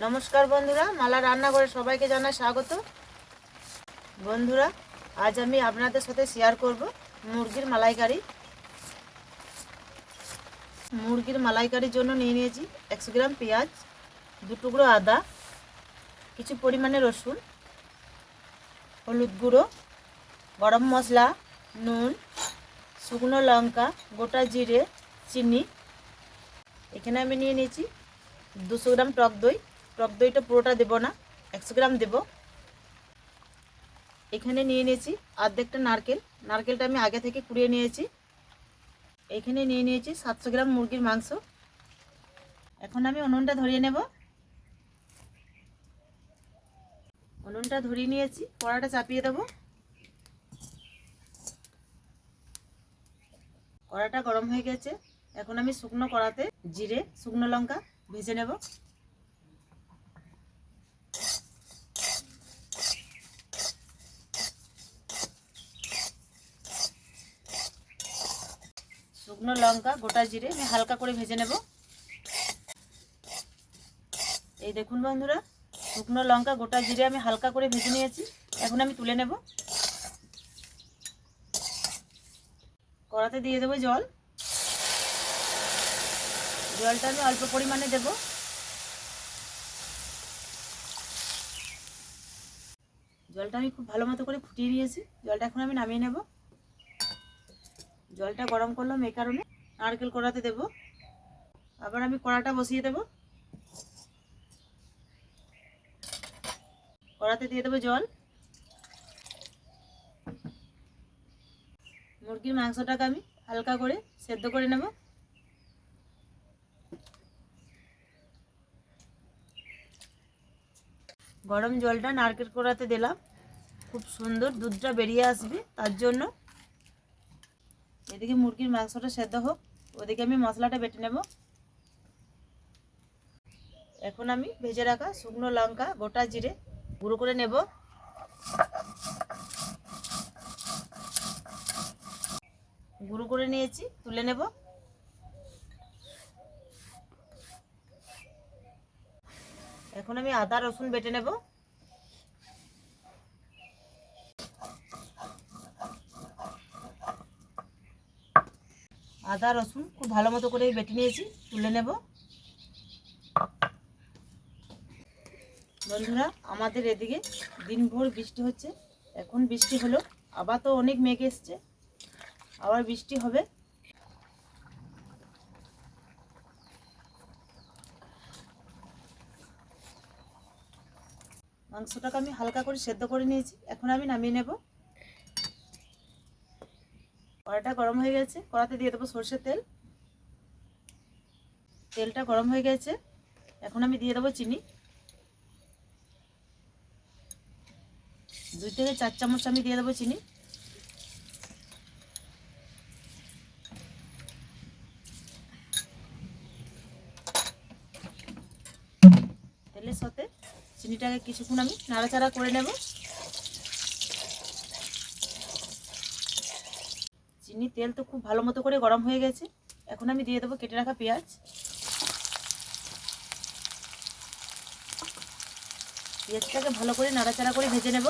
নমস্কার বন্ধুরা, মালা রান্নাঘরে সবাইকে জানাই স্বাগত। বন্ধুরা, আজ আমি আপনাদের সাথে শেয়ার করব মুরগির মালাইকারি। মুরগির মালাইকারির জন্য নিয়ে নিয়েছি 100 গ্রাম পেঁয়াজ, 2 টুকরো আদা, কিছু পরিমাণে রসুন, হলুদ গুঁড়ো, গরম মশলা, নুন, শুকনো লঙ্কা, গোটা জিরে, চিনি। এখানে আমি নিয়ে নিয়েছি 200 গ্রাম টক দই। টক দইটা পুরোটা দেব না, 100 গ্রাম দেব। এখানে নিয়ে নিয়েছি অর্ধেকটা নারকেল। নারকেলটা আমি আগে থেকে কুড়িয়ে নিয়েছি। এখানে নিয়ে নিয়েছি 700 গ্রাম মুরগির মাংস। এখন আমি উনুনটা ধরিয়ে নেব। উনুনটা ধরিয়ে নিয়েছি, কড়াটা চাপিয়ে দেব। কড়াটা গরম হয়ে গেছে। এখন আমি শুকনো কড়াতে জিরে, শুকনো লঙ্কা ভেজে নেব। শুকনো লঙ্কা, গোটা জিরে আমি হালকা করে ভেজে নেব। এই দেখুন বন্ধুরা, শুকনো লঙ্কা, গোটা জিরে আমি হালকা করে ভেজে নিয়েছি। এখন আমি তুলে নেব। কড়াতে দিয়ে দেবো জল। জলটা আমি অল্প পরিমাণে দেব। জলটা আমি খুব ভালো মতো করে ফুটিয়ে নিয়েছি। জলটা এখন আমি নামিয়ে নেব। জলটা গরম করলাম এই কারণে, নারকেল কড়াতে দেব। আবার আমি কড়াটা বসিয়ে দেব। কড়াতে দিয়ে দেবো জল। মুরগির মাংসটাকে আমি হালকা করে সেদ্ধ করে নেব। গরম জলটা নারকেল কড়াতে দিলাম, খুব সুন্দর দুধটা বেরিয়ে আসবে তার জন্য। এদিকে মুরগির মাংসটা সেদ্ধ হোক, ওদিকে আমি মশলাটা বেটে নেব। এখন আমি ভেজে রাখা শুকনো লঙ্কা, গোটা জিরে গুঁড়ো করে নেব। গুঁড়ো করে নিয়েছি, তুলে নেব। এখন আমি আদা রসুন বেটে নেব। আদা রসুন খুব ভালো মতো করে বেটে নিয়েছি, তুলে নেব। বন্ধুরা, আমাদের এদিকে দিনভর বৃষ্টি হচ্ছে। এখন বৃষ্টি হলো, আবার তো অনেক মেঘ এসছে, আবার বৃষ্টি হবে। মাংসটাকে আমি হালকা করে সেদ্ধ করে নিয়েছি। এখন আমি নামিয়ে নেব। কড়াটা গরম হয়ে গেছে, কড়াতে দিয়ে দেবো সরষের তেল। তেলটা গরম হয়ে গেছে, এখন আমি দিয়ে দেবো চিনি। 2 থেকে 4 চামচ আমি দিয়ে দেবো চিনি। তেলের সাথে চিনিটাকে কিছুক্ষণ আমি নাড়াচাড়া করে নেব। চিনি তেল তো খুব ভালো মতো করে গরম হয়ে গেছে। এখন আমি দিয়ে দেবো কেটে রাখা পেঁয়াজ। পেঁয়াজটাকে ভালো করে নাড়াচাড়া করে ভেজে নেব।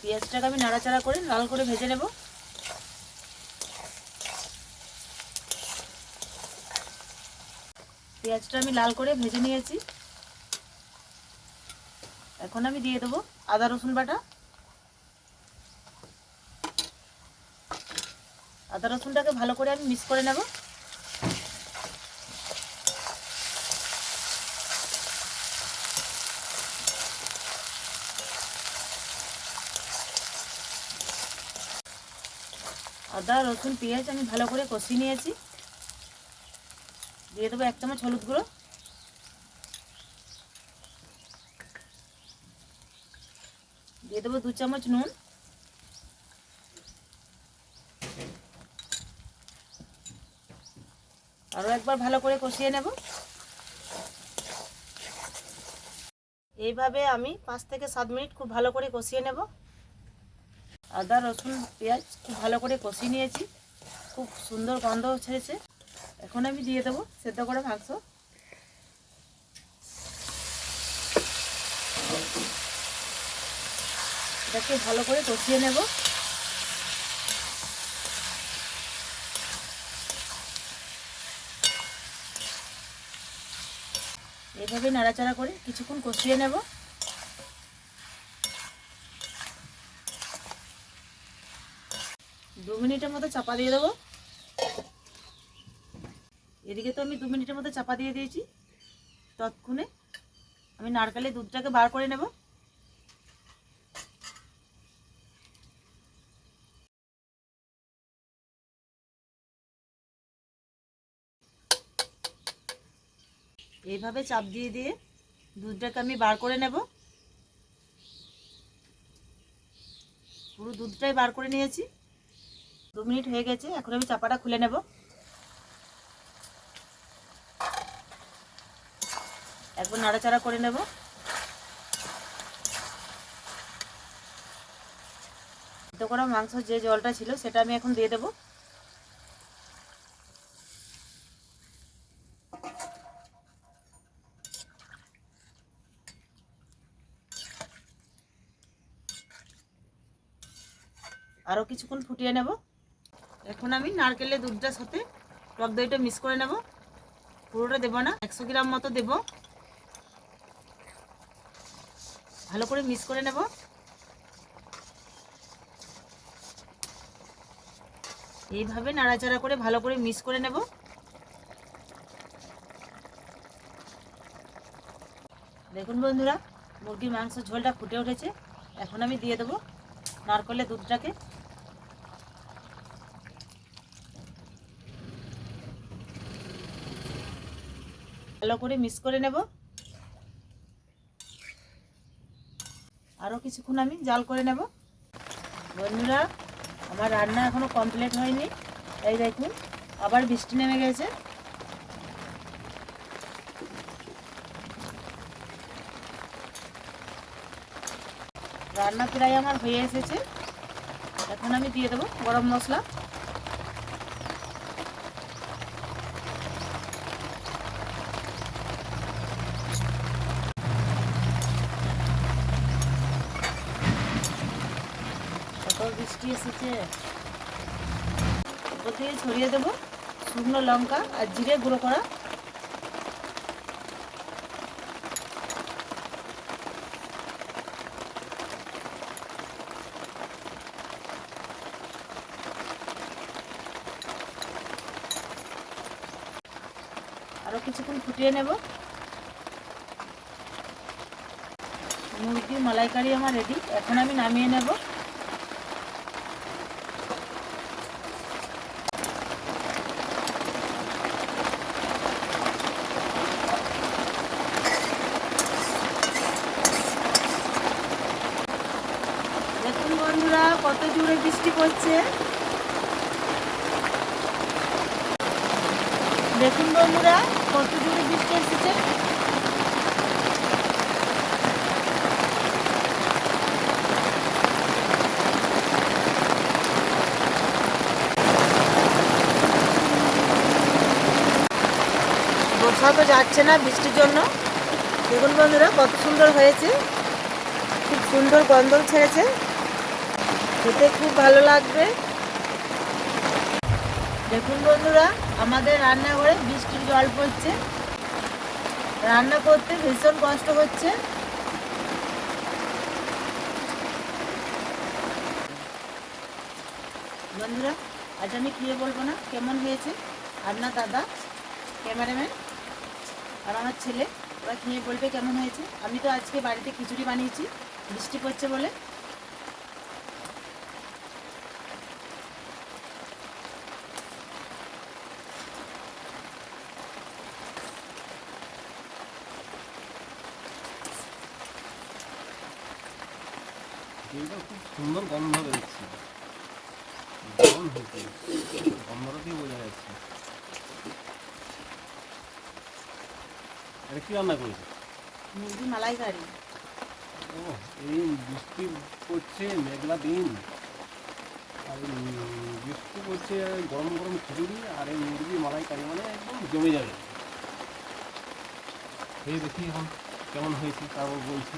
পেঁয়াজটাকে আমি নাড়াচাড়া করে লাল করে ভেজে নেব। পেঁয়াজটা আমি লাল করে ভেজে নিয়েছি। এখন আমি দিয়ে দেবো আদা রসুন বাটা। আদা রসুনটাকে ভালো করে আমি মিক্স করে নেব। আদা রসুন পেঁয়াজ আমি ভালো করে কষিয়ে নিয়েছি। দিয়ে দেবো 1 চামচ হলুদ গুঁড়ো, দিয়ে দেবো 2 চামচ নুন, আরও একবার ভালো করে কষিয়ে নেব। এইভাবে আমি 5 থেকে 7 মিনিট খুব ভালো করে কষিয়ে নেব। আদা রসুন পেঁয়াজ খুব ভালো করে কষিয়ে নিয়েছি, খুব সুন্দর গন্ধ ছেড়েছে। এখন আমি দিয়ে দেবো সেদ্ধ করা মাংস। এটাকে ভালো করে কষিয়ে নেব। এইভাবে নাড়াচাড়া করে কিছুক্ষণ কষিয়ে নেব। দু মিনিটের মতো চাপা দিয়ে দেবো। এদিকে তো আমি 2 মিনিটের মতো চাপা দিয়ে দিয়েছি। ততক্ষণে আমি নারকেলের দুধটাকে বার করে নেব। এইভাবে চাপ দিয়ে দিয়ে দুধটাকে আমি বার করে নেব। পুরো দুধটাই বার করে নিয়েছি। 2 মিনিট হয়ে গেছে, এখন আমি চাপাটা খুলে নেব। একবার নাড়াচাড়া করে নেব। সিদ্ধ করা মাংস যে জলটা ছিল সেটা আমি এখন দিয়ে দেব। আরও কিছুক্ষণ ফুটিয়ে নেব। এখন আমি নারকেলের দুধটার সাথে টক দইটা মিক্স করে নেব। পুরোটা দেবো না, 100 গ্রাম মতো দেব। ভালো করে মিক্স করে নেব। এইভাবে নাড়াচাড়া করে ভালো করে মিক্স করে নেব। দেখুন বন্ধুরা, মুরগির মাংস ঝোলটা ফুটে উঠেছে। এখন আমি দিয়ে দেবো নারকেলের দুধটাকে। ভালো করে মিক্স করে নেব। আরও কিছুক্ষণ আমি জাল করে নেব। বন্ধুরা, আমার রান্না এখনো কমপ্লিট হয়নি। এই দেখুন আবার বৃষ্টি নেমে গেছে। রান্না প্রায় আমার হয়ে এসেছে। এখন আমি দিয়ে দেবো গরম মশলা। কত বৃষ্টি এসেছে। উপর থেকে ছড়িয়ে দেবো শুকনো লঙ্কা আর জিরে গুঁড়ো করা। আরও কিছুক্ষণ ফুটিয়ে নেব। মুরগির মালাইকারি আমার রেডি। এখন আমি নামিয়ে নেব। দেখুন বন্ধুরা, কত জোরে বৃষ্টি পড়ছে। দেখুন বন্ধুরা, কত জোরে বৃষ্টি এসেছে। বর্ষা তো যাচ্ছে না বৃষ্টির জন্য। দেখুন বন্ধুরা, কত সুন্দর হয়েছে। খুব সুন্দর গন্ধ ছেড়েছে, খেতে খুব ভালো লাগবে। দেখুন বন্ধুরা, আমাদের রান্নাঘরে বৃষ্টির জল পড়ছে। রান্না করতে ভীষণ কষ্ট হচ্ছে। বন্ধুরা, আজ আমি খেয়ে বলবো না কেমন হয়েছে। আপনার দাদা, ক্যামেরাম্যান আর আমার ছেলে ওরা খেয়ে বলবে কেমন হয়েছে। আমি তো আজকে বাড়িতে খিচুড়ি বানিয়েছি বৃষ্টি পড়ছে বলে। খুব সুন্দর গন্ধ বেরোচ্ছে। দারুণ হয়েছে, গন্ধটা দিয়ে বোঝা যাচ্ছে। এটা কি রান্না করেছে? মুরগি মালাইকারি। ও এই বৃষ্টি পড়ছে মেঘলা দিন, আর বৃষ্টি পড়ছে, গরম গরম খিচুড়ি আর এই মুরগি মালাইকারি মানে একদম জমে যাবে। এই দেখি এখন কেমন হয়েছে তারপর বলছি।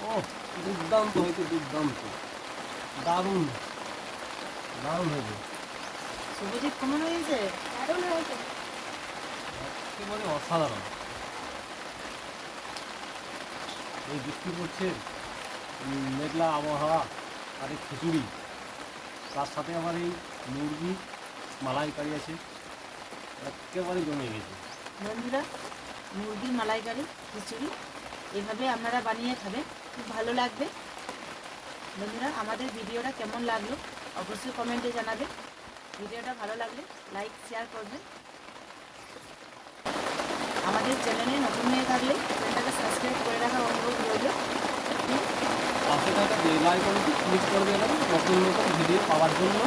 ও দুর্দান্ত হয়েছে, দুর্দান্ত, দারুণ দারুণ হয়েছে, শুভজিৎ কেমন হয়েছে? দারুণ হয়েছে। একেবারে অসাধারণ। এই বৃষ্টি পড়ছে, মেঘলা আবহাওয়া আর এই খিচুড়ি, তার সাথে আমার এই মুরগি মালাইকারি আছে, একেবারে জমে গেছে। বন্ধুরা, মুরগির মালাইকারি খিচুড়ি এভাবে আপনারা বানিয়ে খাবেন, খুব ভালো লাগবে। বন্ধুরা, আমাদের ভিডিওটা কেমন লাগলো অবশ্যই কমেন্টে জানাবেন। ভিডিওটা ভালো লাগলে লাইক শেয়ার করবেন। আমাদের চ্যানেলে নতুন হয়ে থাকলে চ্যানেলটাকে সাবস্ক্রাইব করে রাখার অনুরোধ রইল। পাশে থাকা বেল আইকনটি ক্লিক করে দেবেন নতুন নতুন ভিডিও পাওয়ার জন্য।